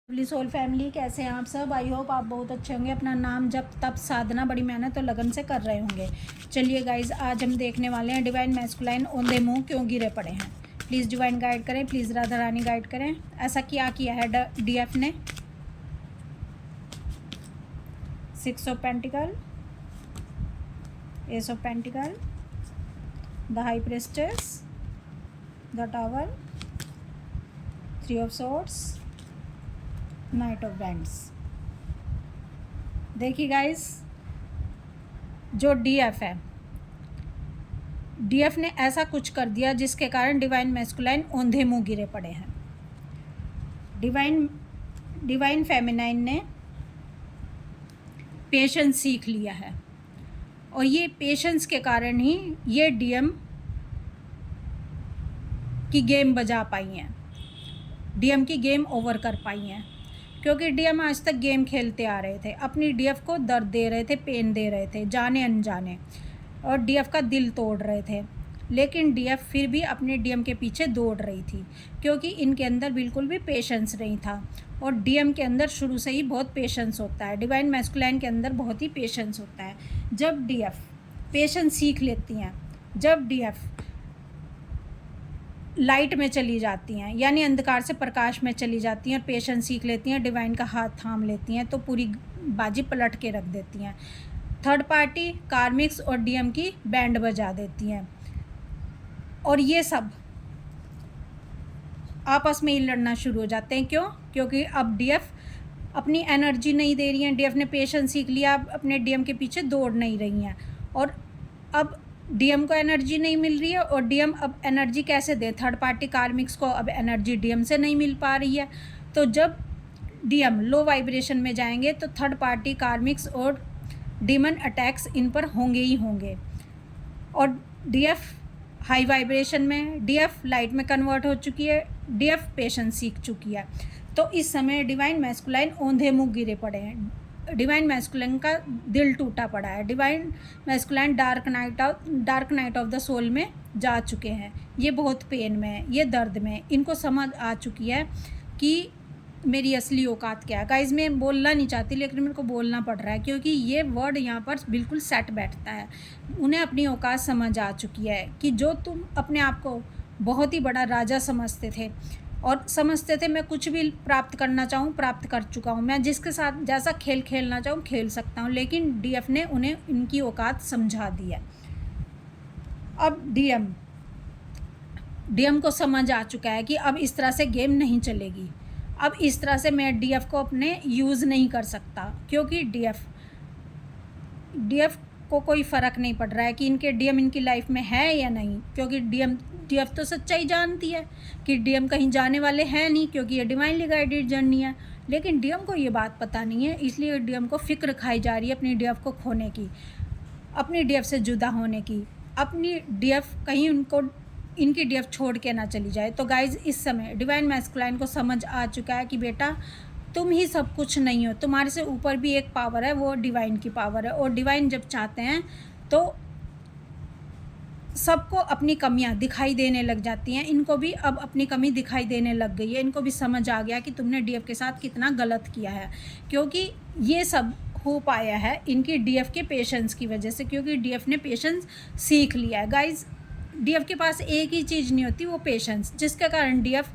Lovely soul family, कैसे हैं आप सब। आई होप आप बहुत अच्छे होंगे। अपना नाम जब तब साधना बड़ी मेहनत और लगन से कर रहे होंगे। चलिए गाइज, आज हम देखने वाले हैं डिवाइन मैस्कुलाइन औंधे मुंह क्यों गिरे पड़े हैं। प्लीज़ डिवाइन गाइड करें, प्लीज़ राधा रानी गाइड करें। ऐसा क्या किया है डीएफ ने। 6 of pentacle, S of pentacle, the high प्रेस्टेस, the tower, 3 of swords, night of bands. देखिए गाइस, जो डीएफ है, डीएफ ने ऐसा कुछ कर दिया जिसके कारण डिवाइन मैस्कुलाइन औंधे मुंह गिरे पड़े हैं। डिवाइन फेमिनाइन ने पेशेंस सीख लिया है और ये पेशेंस के कारण ही ये डीएम की गेम बजा पाई हैं, डीएम की गेम ओवर कर पाई हैं। क्योंकि डीएम आज तक गेम खेलते आ रहे थे, अपनी डीएफ को दर्द दे रहे थे, पेन दे रहे थे जाने अनजाने, और डीएफ का दिल तोड़ रहे थे। लेकिन डीएफ फिर भी अपने डीएम के पीछे दौड़ रही थी, क्योंकि इनके अंदर बिल्कुल भी पेशेंस नहीं था। और डीएम के अंदर शुरू से ही बहुत पेशेंस होता है, डिवाइन मैस्कुलाइन के अंदर बहुत ही पेशेंस होता है। जब डीएफ पेशेंस सीख लेती हैं, जब डीएफ लाइट में चली जाती हैं, यानी अंधकार से प्रकाश में चली जाती हैं और पेशेंस सीख लेती हैं, डिवाइन का हाथ थाम लेती हैं, तो पूरी बाजी पलट के रख देती हैं। थर्ड पार्टी, कार्मिक्स और डीएम की बैंड बजा देती हैं। और ये सब आपस में ही लड़ना शुरू हो जाते हैं। क्यों? क्योंकि अब डीएफ अपनी एनर्जी नहीं दे रही हैं, डीएफ ने पेशेंस सीख लिया, अब अपने डीएम के पीछे दौड़ नहीं रही हैं। और अब डीएम को एनर्जी नहीं मिल रही है, और डीएम अब एनर्जी कैसे दे, थर्ड पार्टी कार्मिक्स को अब एनर्जी डीएम से नहीं मिल पा रही है। तो जब डीएम लो वाइब्रेशन में जाएंगे तो थर्ड पार्टी कार्मिक्स और डीमन अटैक्स इन पर होंगे ही होंगे। और डीएफ हाई वाइब्रेशन में, डीएफ लाइट में कन्वर्ट हो चुकी है, डीएफ पेशेंस सीख चुकी है। तो इस समय डिवाइन मैस्कुलाइन औंधे मुंह गिरे पड़े हैं, डिवाइन मैस्कुलाइन का दिल टूटा पड़ा है, divine masculine dark night of the soul में जा चुके हैं। ये बहुत पेन में है, ये दर्द में, इनको समझ आ चुकी है कि मेरी असली औकात क्या है। गाइज, मैं बोलना नहीं चाहती लेकिन मेरे को बोलना पड़ रहा है, क्योंकि ये वर्ड यहाँ पर बिल्कुल सेट बैठता है। उन्हें अपनी औकात समझ आ चुकी है कि जो तुम अपने आप को बहुत ही बड़ा राजा समझते थे और समझते थे मैं कुछ भी प्राप्त करना चाहूँ प्राप्त कर चुका हूँ, मैं जिसके साथ जैसा खेल खेलना चाहूँ खेल सकता हूँ, लेकिन डीएफ ने उन्हें इनकी औकात समझा दी है। अब डीएम को समझ आ चुका है कि अब इस तरह से गेम नहीं चलेगी, अब इस तरह से मैं डीएफ को अपने यूज़ नहीं कर सकता, क्योंकि डीएफ को कोई फ़र्क नहीं पड़ रहा है कि इनके डीएम इनकी लाइफ में है या नहीं, क्योंकि डीएफ तो सच्चाई जानती है कि डीएम कहीं जाने वाले हैं नहीं, क्योंकि ये डिवाइनली गाइडेड जर्नी है। लेकिन डीएम को ये बात पता नहीं है, इसलिए डीएम को फ़िक्र खाई जा रही है अपनी डीएफ को खोने की, अपनी डीएफ से जुदा होने की, अपनी डीएफ कहीं इनकी डीएफ छोड़ के ना चली जाए। तो गाइज, इस समय डिवाइन मैस्कुलाइन को समझ आ चुका है कि बेटा तुम ही सब कुछ नहीं हो, तुम्हारे से ऊपर भी एक पावर है, वो डिवाइन की पावर है। और डिवाइन जब चाहते हैं तो सबको अपनी कमियां दिखाई देने लग जाती हैं। इनको भी अब अपनी कमी दिखाई देने लग गई है, इनको भी समझ आ गया कि तुमने डीएफ के साथ कितना गलत किया है, क्योंकि ये सब हो पाया है इनकी डीएफ के पेशेंस की वजह से, क्योंकि डीएफ ने पेशेंस सीख लिया है। गाइज, डीएफ के पास एक ही चीज़ नहीं होती, वो पेशेंस, जिसके कारण डीएफ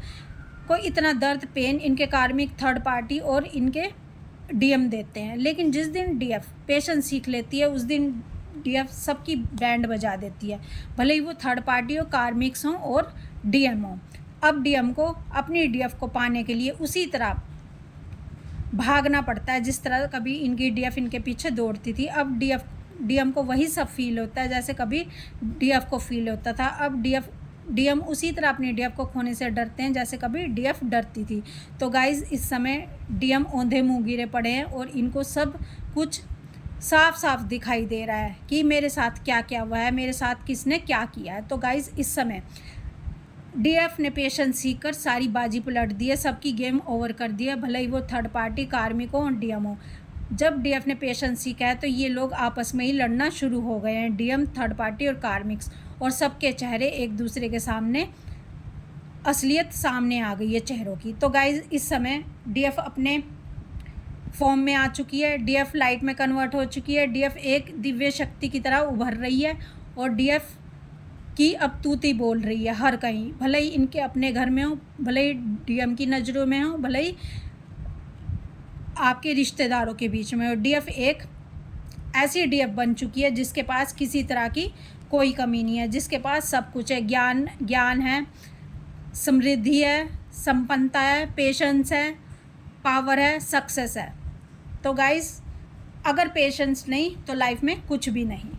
को इतना दर्द पेन इनके कार्मिक, थर्ड पार्टी और इनके डीएम देते हैं। लेकिन जिस दिन डीएफ पेशेंस सीख लेती है, उस दिन डीएफ सबकी बैंड बजा देती है, भले ही वो थर्ड पार्टी हो, कार्मिक्स हों और डीएम हो। अब डीएम को अपनी डीएफ को पाने के लिए उसी तरह भागना पड़ता है जिस तरह कभी इनकी डीएफ इनके पीछे दौड़ती थी। अब डीएम को वही सब फील होता है जैसे कभी डीएफ को फील होता था। अब डीएम उसी तरह अपनी डीएफ को खोने से डरते हैं जैसे कभी डीएफ डरती थी। तो गाइज, इस समय डीएम औंधे मुँह गिरे पड़े हैं और इनको सब कुछ साफ साफ दिखाई दे रहा है कि मेरे साथ क्या क्या हुआ है, मेरे साथ किसने क्या किया है। तो गाइज, इस समय डीएफ ने पेशेंस सीख कर सारी बाजी पलट दी है, सबकी गेम ओवर कर दी है, भले ही वो थर्ड पार्टी, कार्मिक हो और डीएम हो। जब डीएफ ने पेशेंस सीखा है तो ये लोग आपस में ही लड़ना शुरू हो गए हैं, डीएम, थर्ड पार्टी और कार्मिक्स, और सबके चेहरे एक दूसरे के सामने असलियत सामने आ गई है चेहरों की। तो गाइज इस समय डीएफ अपने फॉर्म में आ चुकी है, डीएफ लाइट में कन्वर्ट हो चुकी है, डीएफ एक दिव्य शक्ति की तरह उभर रही है और डीएफ की अब तूती बोल रही है हर कहीं, भले ही इनके अपने घर में हो, भले ही डीएम की नज़रों में हो, भले ही आपके रिश्तेदारों के बीच में हो। डीएफ एक ऐसी डीएफ बन चुकी है जिसके पास किसी तरह की कोई कमी नहीं है, जिसके पास सब कुछ है, ज्ञान है, समृद्धि है, संपन्नता है, पेशेंस है, पावर है, सक्सेस है। तो गाइस अगर पेशेंस नहीं तो लाइफ में कुछ भी नहीं।